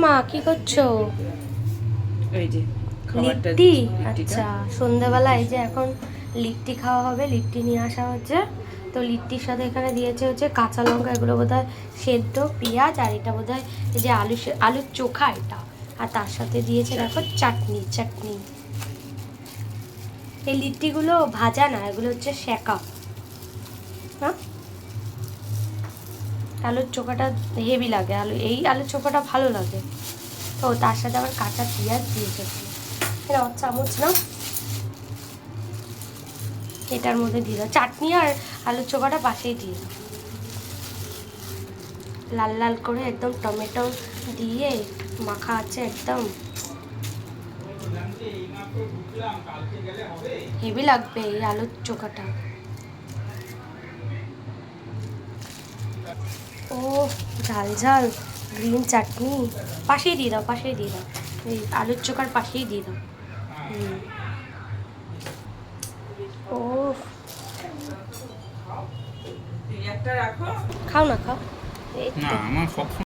মা কি করছো? ওই যে লিট্টি। আচ্ছা, সন্ধ্যাবেলা এই যে এখন লিট্টি খাওয়া হবে, লিট্টি নিয়ে আসা হচ্ছে। তো লিট্টির সাথে এখানে দিয়েছে হচ্ছে কাঁচা লঙ্কা, এগুলো বোধহয় সেদ্ধ, পেঁয়াজ, আর এটা বোধহয় এই যে আলুর চোখা এটা। আর তার সাথে দিয়েছে দেখো চাটনি চাটনি। এই লিট্টিগুলো ভাজা না, এগুলো হচ্ছে সেকা। হ্যাঁ, আলুর চোখাটা হেভি লাগে, আলুর চোখাটা ভালো লাগে। তো তার সাথে আবার কাঁচা পেঁয়াজ দিয়েছে। এটা চামচ না, এটার মধ্যে দিয়ে দাও চাটনি, আর আলুর চোখাটা পাশেই দিয়ে দাও। লাল লাল করে একদম টমেটো দিয়ে মাখা আছে একদম, হেভি লাগবে এই আলুর চোখাটা। ও ঝাল ঝাল গ্রিন চাটনি পাশেই দিয়ে দাও, পাশেই দিয়ে দাও, এই আলুর চোখার পাশেই দিয়ে দাও। ও একটা রাখো। খাও না, খাও। এই না তো আমার সব